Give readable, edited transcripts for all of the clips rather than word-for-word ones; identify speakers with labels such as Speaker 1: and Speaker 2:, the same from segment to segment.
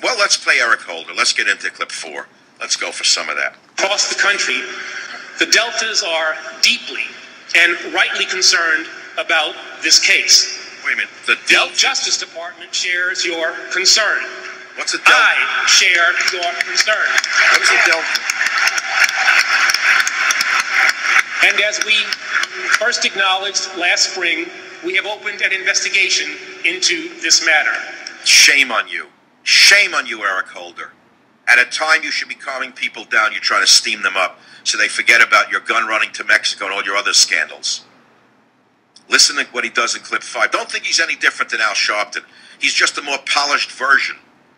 Speaker 1: Well, let's play Eric Holder. Let's get into clip 4. Let's go for some of that.
Speaker 2: Across the country, the Deltas are deeply and rightly concerned about this case.
Speaker 1: Wait a minute. The
Speaker 2: Justice Department shares your concern.
Speaker 1: What's a Delta?
Speaker 2: I share your concern.
Speaker 1: What is a Delta?
Speaker 2: And as we first acknowledged last spring, we have opened an investigation into this matter.
Speaker 1: Shame on you. Shame on you, Eric Holder. At a time you should be calming people down, you're trying to steam them up so they forget about your gun running to Mexico and all your other scandals. Listen to what he does in clip 5. Don't think he's any different than Al Sharpton. He's just a more polished version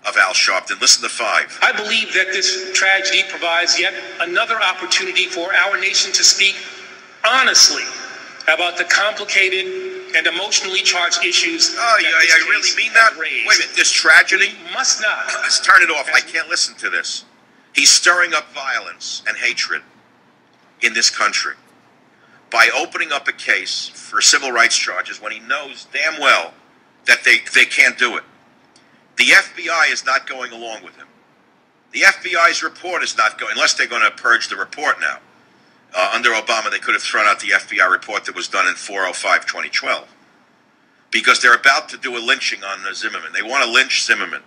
Speaker 1: of Al Sharpton. Listen to 5.
Speaker 2: I believe that this tragedy provides yet another opportunity for our nation to speak honestly about the complicated and emotionally charged issues.
Speaker 1: Oh, yeah, you really mean that? Wait a minute, this tragedy?
Speaker 2: We must not.
Speaker 1: Let's turn it off. I can't listen to this. He's stirring up violence and hatred in this country by opening up a case for civil rights charges when he knows damn well that they can't do it. The FBI is not going along with him. The FBI's report is not going, unless they're going to purge the report now. Under Obama, they could have thrown out the FBI report that was done in 4/05/2012 because they're about to do a lynching on Zimmerman. They want to lynch Zimmerman.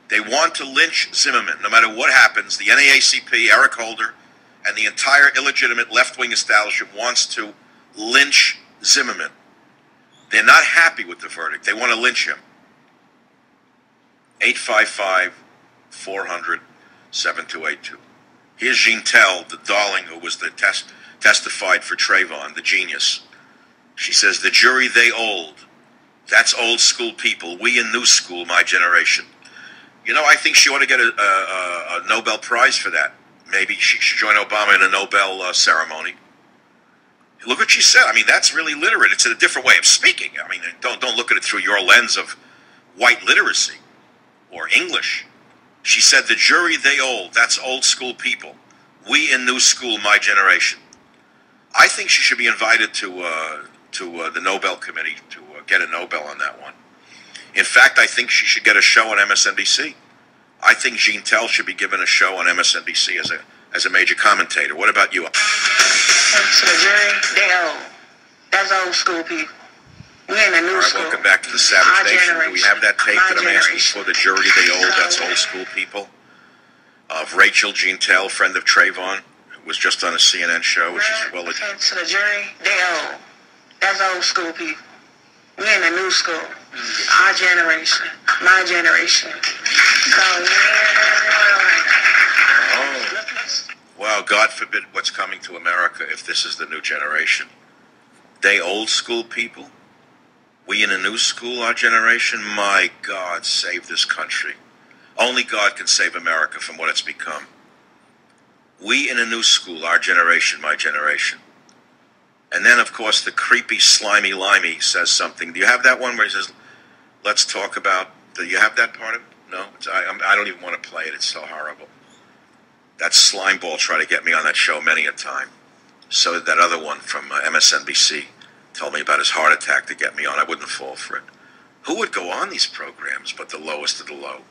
Speaker 1: They want to lynch Zimmerman. No matter what happens, the NAACP, Eric Holder, and the entire illegitimate left-wing establishment wants to lynch Zimmerman. They're not happy with the verdict. They want to lynch him. 855-400-7282. Here's Jean Tell, the darling who was the testified for Trayvon, the genius. She says, the jury, they old. That's old school people. We in new school, my generation. You know, I think she ought to get a Nobel Prize for that. Maybe she should join Obama in a Nobel ceremony. Look what she said. I mean, that's really literate. It's a different way of speaking. I mean, don't look at it through your lens of white literacy or English. She said, the jury, they old. That's old school people. We in new school, my generation. I think she should be invited to the Nobel Committee to get a Nobel on that one. In fact, I think she should get a show on MSNBC. I think Jean Tell should be given a show on MSNBC as a major commentator. What about you?
Speaker 3: To the jury, they old. That's old school people. We're in a new school.
Speaker 1: Welcome back to the Savage Nation. Do we have that tape that I'm asking for? The jury, they old. That's old school people. Of Rachel Jean Tell, friend of Trayvon, who was just on a CNN show, which is well.
Speaker 3: To the jury, they old. That's old school people. We're in a new school. Our generation, my generation.
Speaker 1: Well, God forbid what's coming to America if this is the new generation. They old school people. We in a new school, our generation. My God, save this country. Only God can save America from what it's become. We in a new school, our generation, my generation. And then, of course, the creepy, slimy limey says something. Do you have that one where he says, let's talk about, do you have that part of it? No? I don't even want to play it. It's so horrible. That slimeball tried to get me on that show many a time. So did that other one from MSNBC. Told me about his heart attack to get me on. I wouldn't fall for it. Who would go on these programs but the lowest of the low?